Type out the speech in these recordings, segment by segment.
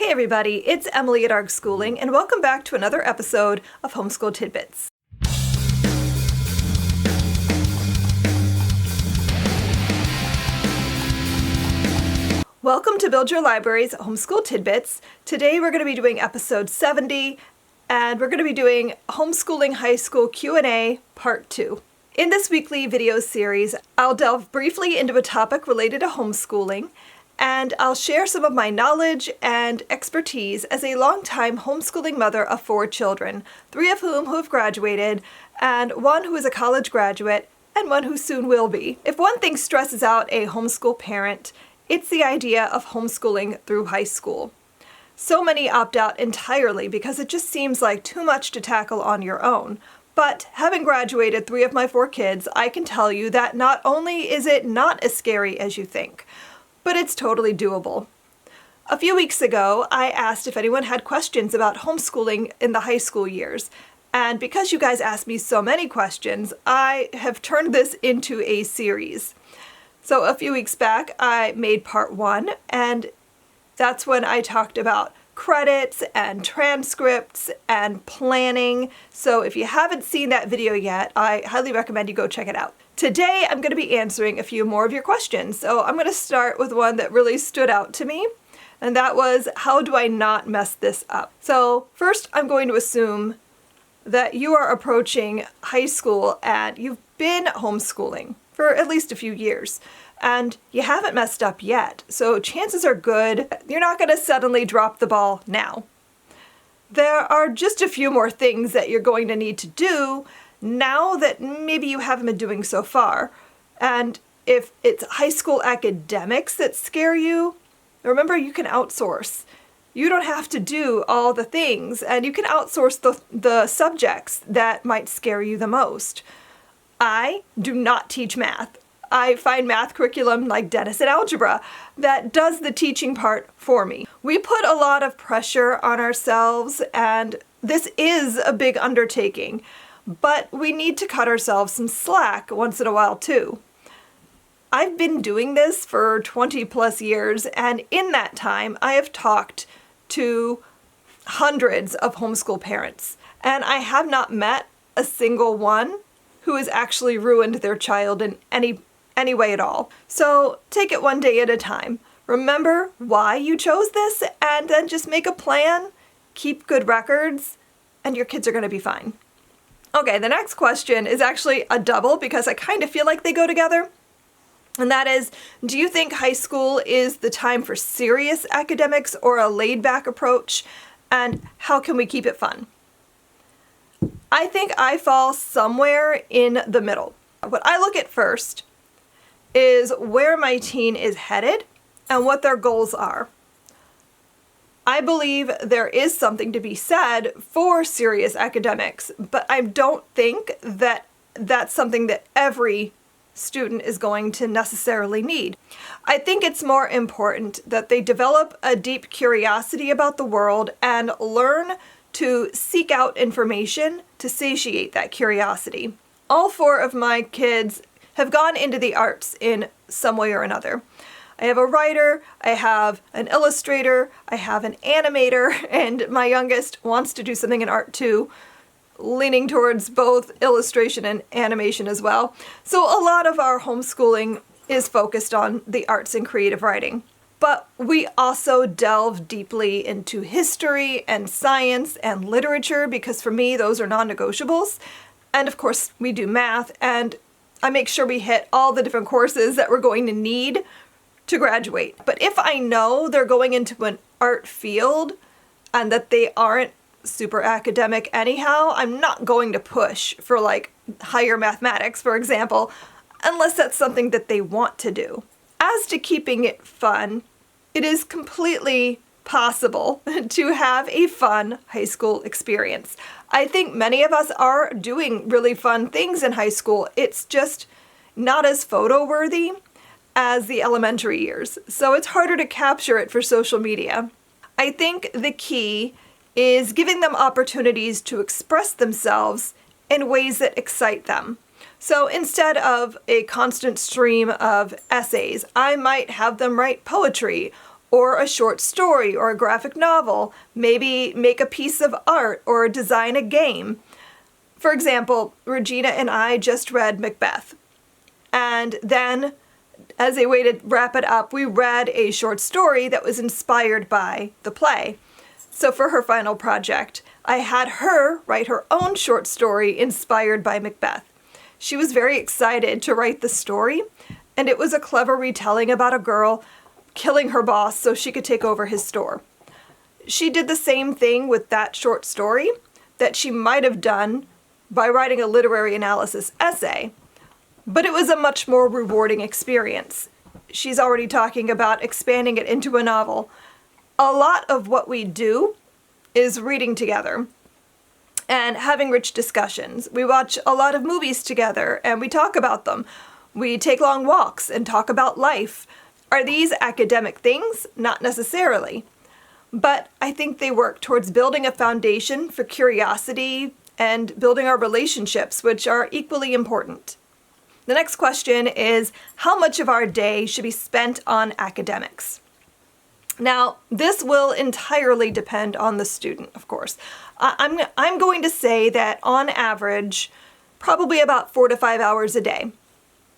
Hey everybody, it's Emily at Homeschooling, and welcome back to another episode of Homeschool Tidbits. Welcome to Build Your Library's Homeschool Tidbits. Today we're going to be doing episode 70, and we're going to be doing Homeschooling High School Q&A Part 2. In this weekly video series, I'll delve briefly into a topic related to homeschooling, and I'll share some of my knowledge and expertise as a longtime homeschooling mother of 4 children, 3 of whom who have graduated, and 1 who is a college graduate, and 1 who soon will be. If one thing stresses out a homeschool parent, it's the idea of homeschooling through high school. So many opt out entirely because it just seems like too much to tackle on your own. But having graduated 3 of my 4 kids, I can tell you that not only is it not as scary as you think, but it's totally doable. A few weeks ago, I asked if anyone had questions about homeschooling in the high school years. And because you guys asked me so many questions, I have turned this into a series. So a few weeks back, I made part 1, and that's when I talked about credits and transcripts and planning. So if you haven't seen that video yet, I highly recommend you go check it out. Today, I'm going to be answering a few more of your questions. So I'm going to start with one that really stood out to me, and that was, how do I not mess this up? So first, I'm going to assume that you are approaching high school and you've been homeschooling for at least a few years, and you haven't messed up yet. So chances are good you're not going to suddenly drop the ball now. There are just a few more things that you're going to need to do now that maybe you haven't been doing so far. And if it's high school academics that scare you, remember you can outsource. You don't have to do all the things, and you can outsource the subjects that might scare you the most. I do not teach math. I find math curriculum like Dennis and algebra that does the teaching part for me. We put a lot of pressure on ourselves, and this is a big undertaking, but we need to cut ourselves some slack once in a while too. I've been doing this for 20 plus years, and in that time I have talked to hundreds of homeschool parents, and I have not met a single one who has actually ruined their child in any way at all. So take it one day at a time. Remember why you chose this, and then just make a plan, keep good records, and your kids are going to be fine. Okay, the next question is actually a double because I kind of feel like they go together. And that is, do you think high school is the time for serious academics or a laid-back approach? And how can we keep it fun? I think I fall somewhere in the middle. What I look at first is where my teen is headed and what their goals are. I believe there is something to be said for serious academics, but I don't think that that's something that every student is going to necessarily need. I think it's more important that they develop a deep curiosity about the world and learn to seek out information to satiate that curiosity. All 4 of my kids have gone into the arts in some way or another. I have a writer, I have an illustrator, I have an animator, and my youngest wants to do something in art too, leaning towards both illustration and animation as well. So a lot of our homeschooling is focused on the arts and creative writing. But we also delve deeply into history and science and literature because for me, those are non-negotiables. And of course, we do math, and I make sure we hit all the different courses that we're going to need to graduate. But if I know they're going into an art field and that they aren't super academic anyhow, I'm not going to push for like higher mathematics, for example, unless that's something that they want to do. As to keeping it fun, it is completely possible to have a fun high school experience. I think many of us are doing really fun things in high school. It's just not as photo-worthy as the elementary years, so it's harder to capture it for social media. I think the key is giving them opportunities to express themselves in ways that excite them. So instead of a constant stream of essays, I might have them write poetry or a short story or a graphic novel, maybe make a piece of art or design a game. For example, Regina and I just read Macbeth. And then, as a way to wrap it up, we read a short story that was inspired by the play. So for her final project, I had her write her own short story inspired by Macbeth. She was very excited to write the story, and it was a clever retelling about a girl killing her boss so she could take over his store. She did the same thing with that short story that she might have done by writing a literary analysis essay, but it was a much more rewarding experience. She's already talking about expanding it into a novel. A lot of what we do is reading together and having rich discussions. We watch a lot of movies together and we talk about them. We take long walks and talk about life. Are these academic things? Not necessarily. But I think they work towards building a foundation for curiosity and building our relationships, which are equally important. The next question is, how much of our day should be spent on academics? Now, this will entirely depend on the student, of course. I'm going to say that on average, probably about 4 to 5 hours a day.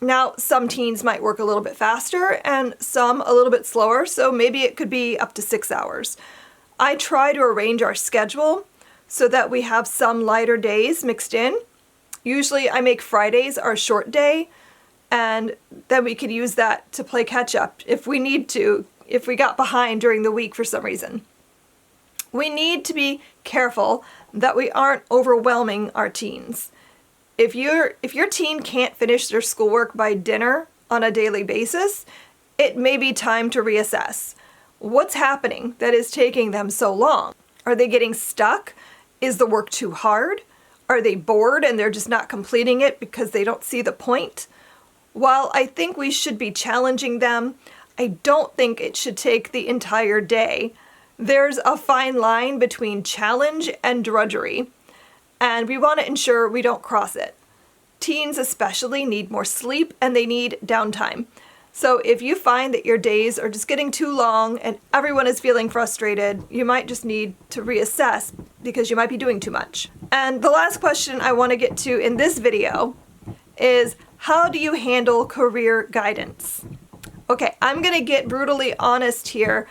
Now, some teens might work a little bit faster and some a little bit slower, so maybe it could be up to 6 hours. I try to arrange our schedule so that we have some lighter days mixed in. Usually I make Fridays our short day, and then we could use that to play catch up if we need to, if we got behind during the week for some reason. We need to be careful that we aren't overwhelming our teens. If your teen can't finish their schoolwork by dinner on a daily basis, it may be time to reassess. What's happening that is taking them so long? Are they getting stuck? Is the work too hard? Are they bored and they're just not completing it because they don't see the point? While I think we should be challenging them, I don't think it should take the entire day. There's a fine line between challenge and drudgery, and we want to ensure we don't cross it. Teens especially need more sleep and they need downtime. So if you find that your days are just getting too long and everyone is feeling frustrated, you might just need to reassess because you might be doing too much. And the last question I want to get to in this video is, how do you handle career guidance? Okay, I'm going to get brutally honest here.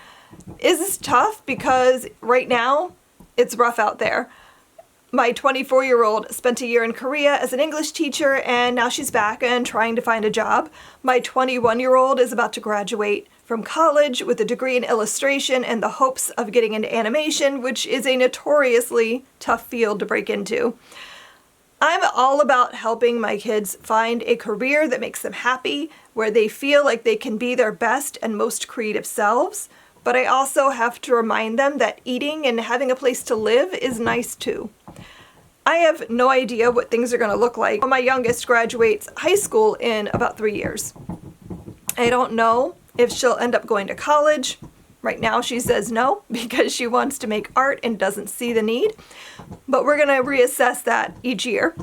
Is this tough? Because right now, it's rough out there. My 24-year-old spent a year in Korea as an English teacher, and now she's back and trying to find a job. My 21-year-old is about to graduate from college with a degree in illustration and the hopes of getting into animation, which is a notoriously tough field to break into. I'm all about helping my kids find a career that makes them happy, where they feel like they can be their best and most creative selves. But I also have to remind them that eating and having a place to live is nice too. I have no idea what things are going to look like when my youngest graduates high school in about 3 years. I don't know if she'll end up going to college. Right now she says no because she wants to make art and doesn't see the need. But we're going to reassess that each year.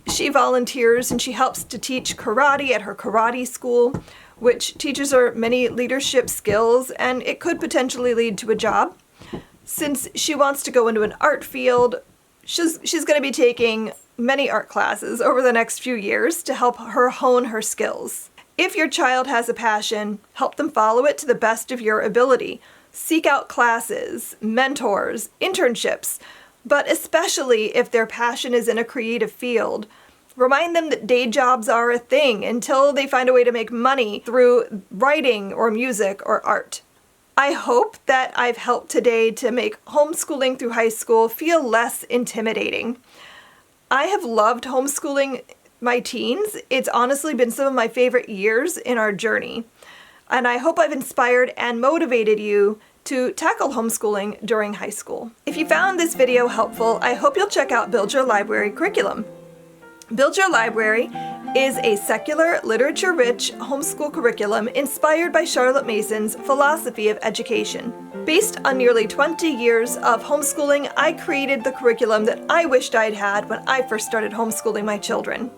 She volunteers and she helps to teach karate at her karate school, which teaches her many leadership skills, and it could potentially lead to a job. Since she wants to go into an art field, she's going to be taking many art classes over the next few years to help her hone her skills. If your child has a passion, help them follow it to the best of your ability. Seek out classes, mentors, internships, but especially if their passion is in a creative field. Remind them that day jobs are a thing until they find a way to make money through writing or music or art. I hope that I've helped today to make homeschooling through high school feel less intimidating. I have loved homeschooling my teens. It's honestly been some of my favorite years in our journey. And I hope I've inspired and motivated you to tackle homeschooling during high school. If you found this video helpful, I hope you'll check out Build Your Library curriculum. Build Your Library is a secular, literature-rich homeschool curriculum inspired by Charlotte Mason's philosophy of education. Based on nearly 20 years of homeschooling, I created the curriculum that I wished I'd had when I first started homeschooling my children.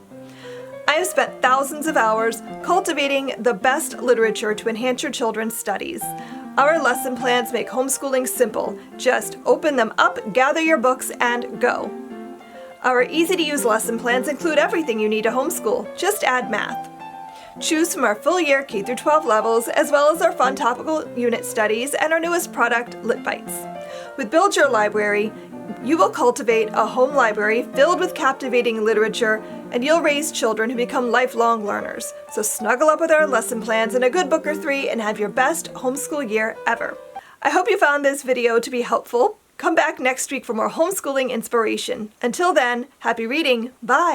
I have spent thousands of hours cultivating the best literature to enhance your children's studies. Our lesson plans make homeschooling simple. Just open them up, gather your books, and go. Our easy-to-use lesson plans include everything you need to homeschool. Just add math. Choose from our full-year K-12 levels, as well as our fun topical unit studies and our newest product, Lit Bites. With Build Your Library, you will cultivate a home library filled with captivating literature, and you'll raise children who become lifelong learners. So snuggle up with our lesson plans and a good book or three and have your best homeschool year ever. I hope you found this video to be helpful. Come back next week for more homeschooling inspiration. Until then, happy reading. Bye!